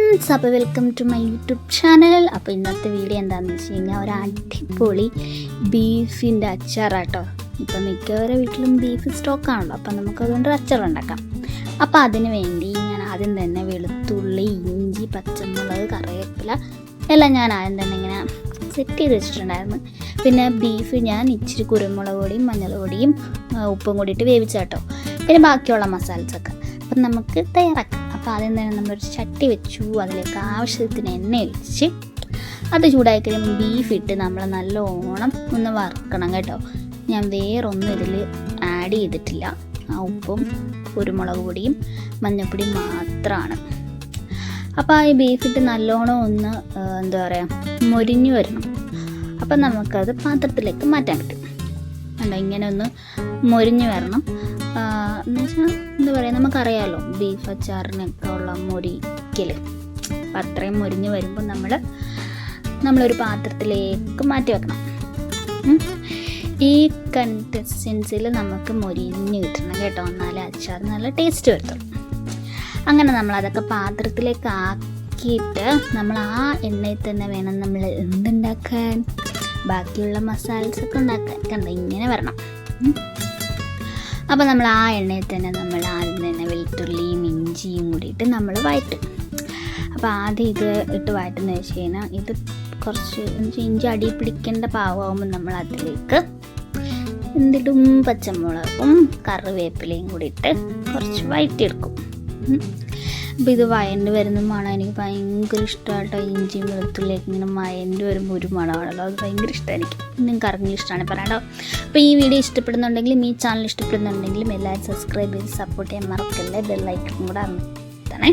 Friends, അപ്പോൾ welcome to my YouTube channel. അപ്പോൾ ഇന്നത്തെ വീഡിയോ എന്താണെന്ന് വെച്ച് കഴിഞ്ഞാൽ ഒരു അടിപൊളി ബീഫിൻ്റെ അച്ചാറാട്ടോ. ഇപ്പം മിക്കവരുടെ വീട്ടിലും ബീഫ് സ്റ്റോക്കാണല്ലോ, അപ്പം നമുക്കതുകൊണ്ട് അച്ചാറുണ്ടാക്കാം. അപ്പോൾ അതിന് വേണ്ടി ഞാൻ ആദ്യം തന്നെ വെളുത്തുള്ളി, ഇഞ്ചി, പച്ചമുളക്, കറിവേപ്പില എല്ലാം ഞാൻ ആദ്യം തന്നെ ഇങ്ങനെ സെറ്റ് ചെയ്ത് വെച്ചിട്ടുണ്ടായിരുന്നു. പിന്നെ ബീഫ് ഞാൻ ഇച്ചിരി കുരുമുളക് പൊടിയും മഞ്ഞൾ പൊടിയും ഉപ്പും കൂടിയിട്ട് വേവിച്ചാട്ടോ. പിന്നെ ബാക്കിയുള്ള മസാലസൊക്കെ അപ്പം നമുക്ക് തയ്യാറാക്കാം. അപ്പോൾ ആദ്യം തന്നെ നമ്മളൊരു ചട്ടി വെച്ചു, അതിലേക്ക് ആവശ്യത്തിന് എണ്ണ ഒഴിച്ച് അത് ചൂടായി കഴിയുമ്പോൾ ബീഫ് ഇട്ട് നമ്മൾ നല്ലോണം ഒന്ന് വറുക്കണം കേട്ടോ. ഞാൻ വേറൊന്നും ഇതിൽ ആഡ് ചെയ്തിട്ടില്ല. ആ ഉപ്പും കുരുമുളക് പൊടിയും മഞ്ഞൾപ്പൊടിയും മാത്രമാണ്. അപ്പോൾ ഈ ബീഫിട്ട് നല്ലോണം ഒന്ന് എന്താ പറയുക മൊരിഞ്ഞു വരണം. അപ്പം നമുക്കത് പാത്രത്തിലേക്ക് മാറ്റാൻ പറ്റും. കണ്ടോ, ഇങ്ങനെ ഒന്ന് മൊരിഞ്ഞു വരണം. എന്ന് വെച്ചാൽ എന്താ പറയുക, നമുക്കറിയാമല്ലോ ബീഫ് അച്ചാറിനൊക്കെ ഉള്ള മൊരിക്കൽ. അപ്പം അത്രയും മൊരിഞ്ഞ് വരുമ്പോൾ നമ്മളൊരു പാത്രത്തിലേക്ക് മാറ്റി വെക്കണം. ഈ കൺസിസ്റ്റൻസിയിൽ നമുക്ക് മൊരിഞ്ഞ് കിട്ടണം കേട്ടോ, എന്നാലേ അച്ചാർ നല്ല ടേസ്റ്റ് വരത്തുള്ളൂ. അങ്ങനെ നമ്മളതൊക്കെ പാത്രത്തിലേക്ക് ആക്കിയിട്ട് നമ്മൾ ആ എണ്ണയിൽ തന്നെ വേണം നമ്മൾ എന്തുണ്ടാക്കാൻ, ബാക്കിയുള്ള മസാലസൊക്കെ ഉണ്ടാക്കാൻ. കണ്ടോ, ഇങ്ങനെ വരണം. അപ്പോൾ നമ്മൾ ആ എണ്ണയിൽ തന്നെ നമ്മൾ ആദ്യം തന്നെ വെളുത്തുള്ളിയും ഇഞ്ചിയും കൂടിയിട്ട് നമ്മൾ വഴറ്റും. അപ്പോൾ ആദ്യം ഇത് ഇട്ട് വഴറ്റുന്ന വെച്ച് കഴിഞ്ഞാൽ ഇത് കുറച്ച് ഇഞ്ചി അടി പിടിക്കേണ്ട പാകമാകുമ്പോൾ നമ്മൾ അതിലേക്ക് എന്തിടും പച്ചമുളകും കറിവേപ്പിലയും കൂടി ഇട്ട് കുറച്ച് വഴറ്റിയെടുക്കും. അപ്പോൾ ഇത് വഴണ്ട് വരുന്ന മണം എനിക്ക് ഭയങ്കര ഇഷ്ടമായിട്ടോ. ഇഞ്ചിയും വെളുത്തുള്ളിയൊക്കെ ഇങ്ങനെ വഴണ്ട് വരുമ്പോൾ ഒരു മണമാണല്ലോ, അത് ഭയങ്കര ഇഷ്ടമാണ് എനിക്ക്. നിങ്ങൾക്ക് അറിഞ്ഞ ഇഷ്ടമാണ് പറയാട്ടോ. അപ്പോൾ ഈ വീഡിയോ ഇഷ്ടപ്പെടുന്നുണ്ടെങ്കിലും ഈ ചാനൽ ഇഷ്ടപ്പെടുന്നുണ്ടെങ്കിലും എല്ലാവരും സബ്സ്ക്രൈബ് ചെയ്ത് സപ്പോർട്ട് ചെയ്യാൻ മറക്കല്ലേ. ബെല്ലൈക്കൺ കൂടെ അമർത്തണേ.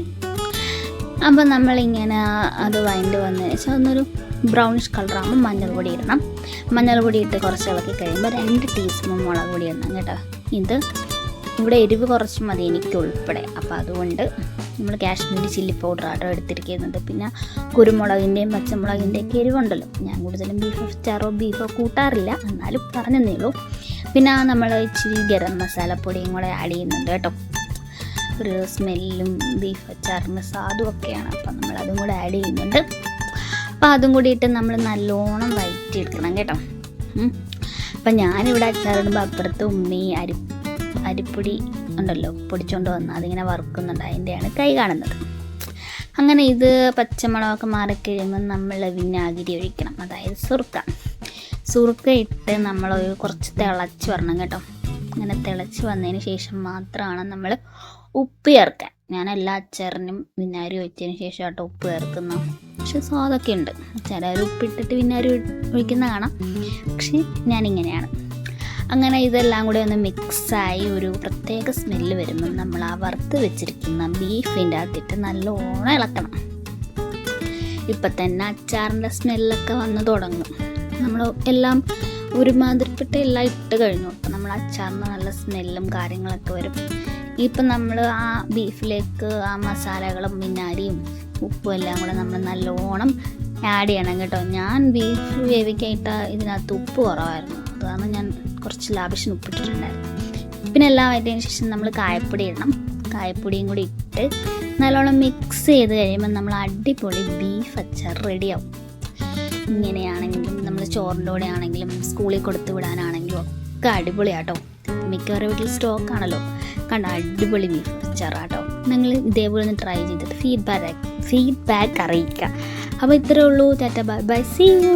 അപ്പോൾ നമ്മളിങ്ങനെ അത് വഴണ്ട് വന്നതിന് ശേഷം ഒന്നൊരു ബ്രൗണിഷ് കളറാകുമ്പോൾ മഞ്ഞൾ പൊടി ഇടണം. മഞ്ഞൾ പൊടി ഇട്ട് കുറച്ച് ഇളക്കി കഴിയുമ്പോൾ 2 ടീസ്പൂൺ മുളക് പൊടി ഇടണം കേട്ടോ. ഇത് ഇവിടെ എരിവ് കുറച്ച് മതി എനിക്ക് ഉൾപ്പെടെ. അപ്പോൾ അതുകൊണ്ട് നമ്മൾ കാശ്മീരി ചില്ലി പൗഡർ ആട്ടോ എടുത്തിരിക്കുന്നത്. പിന്നെ കുരുമുളകിൻ്റെയും പച്ചമുളകിൻ്റെയൊക്കെ എരിവുണ്ടല്ലോ. ഞാൻ കൂടുതലും ബീഫ് അച്ചാറോ ബീഫോ കൂട്ടാറില്ല, എന്നാലും പറഞ്ഞതേ ഉള്ളൂ. പിന്നെ നമ്മൾ ഇച്ചിരി ഗരം മസാലപ്പൊടിയും കൂടെ ആഡ് ചെയ്യുന്നുണ്ട് കേട്ടോ. ഒരു സ്മെല്ലും ബീഫ് അച്ചാറിന് സ്വാദും ഒക്കെയാണ്. അപ്പം നമ്മളതും കൂടെ ആഡ് ചെയ്യുന്നുണ്ട്. അപ്പോൾ അതും കൂടി ഇട്ട് നമ്മൾ നല്ലോണം വഴറ്റിയെടുക്കണം കേട്ടോ. അപ്പം ഞാനിവിടെ അച്ചാറിടുമ്പോൾ അപ്പുറത്ത് ഉമ്മി അരിപ്പൊടി ഉണ്ടല്ലോ പൊടിച്ചുകൊണ്ട് വന്ന് അതിങ്ങനെ വറുക്കുന്നുണ്ട്, അതിൻ്റെയാണ് കൈ കാണുന്നത്. അങ്ങനെ ഇത് പച്ചമുളകൊക്കെ മാറിക്കഴിയുമ്പോൾ നമ്മൾ വിനാഗിരി ഒഴിക്കണം, അതായത് സുറുക്ക ഇട്ട് നമ്മൾ കുറച്ച് തിളച്ച് വരണം കേട്ടോ. അങ്ങനെ തിളച്ച് വന്നതിന് ശേഷം മാത്രമാണ് നമ്മൾ ഉപ്പ് ചേർക്കാൻ. ഞാൻ എല്ലാ അച്ചാറിനും വിനാഗിരി ഒഴിച്ചതിന് ശേഷം കേട്ടോ ഉപ്പ് ചേർക്കുന്ന. പക്ഷെ സ്വാദൊക്കെ ഉണ്ട്, ചിലർ ഉപ്പിട്ടിട്ട് വിനാഗിരി ഒഴിക്കുന്ന കാണാം, പക്ഷെ ഞാനിങ്ങനെയാണ്. അങ്ങനെ ഇതെല്ലാം കൂടി ഒന്ന് മിക്സായി ഒരു പ്രത്യേക സ്മെല്ല് വരുമ്പോൾ നമ്മൾ ആ വറുത്ത് വെച്ചിരിക്കുന്ന ബീഫിൻ്റെ അകത്തിട്ട് നല്ലോണം ഇളക്കണം. ഇപ്പം തന്നെ അച്ചാറിൻ്റെ സ്മെല്ലൊക്കെ വന്ന് തുടങ്ങും. നമ്മൾ എല്ലാം ഒരുമാതിരിപ്പെട്ട എല്ലാം ഇട്ട് കഴിഞ്ഞു. അപ്പം നമ്മൾ അച്ചാറിന് നല്ല സ്മെല്ലും കാര്യങ്ങളൊക്കെ വരും. ഇപ്പം നമ്മൾ ആ ബീഫിലേക്ക് ആ മസാലകളും വിനാഗിരിയും ഉപ്പും എല്ലാം കൂടെ നമ്മൾ നല്ലോണം ആഡ് ചെയ്യണം കേട്ടോ. ഞാൻ ബീഫ് വേവിക്കായിട്ട് ഇതിനകത്ത് ഉപ്പ് കുറവായിരുന്നു, അതാണ് ഞാൻ കുറച്ച് ലാവശ്യം ഉപ്പിട്ടിട്ടുണ്ടായിരുന്നു. പിന്നെ എല്ലാം ആയതിനു ശേഷം നമ്മൾ കായപ്പൊടി ഇടണം. കായപ്പൊടിയും കൂടി ഇട്ട് നല്ലോണം മിക്സ് ചെയ്ത് കഴിയുമ്പോൾ നമ്മൾ അടിപൊളി ബീഫ് അച്ചാർ റെഡിയാവും. ഇങ്ങനെയാണെങ്കിലും നമ്മൾ ചോറിൻ്റെ കൂടെ ആണെങ്കിലും സ്കൂളിൽ കൊടുത്തു വിടാനാണെങ്കിലും ഒക്കെ അടിപൊളിയാട്ടോ. മിക്കവരുടെ വീട്ടിൽ സ്റ്റോക്കാണല്ലോ. കണ്ട അടിപൊളി ബീഫ് അച്ചാറാട്ടോ. നിങ്ങൾ ഇതേപോലെ ഒന്ന് ട്രൈ ചെയ്തിട്ട് ഫീഡ്ബാക്ക് അറിയിക്കുക. അപ്പോൾ ഇത്രയേ ഉള്ളൂ. Tata bye bye, see U.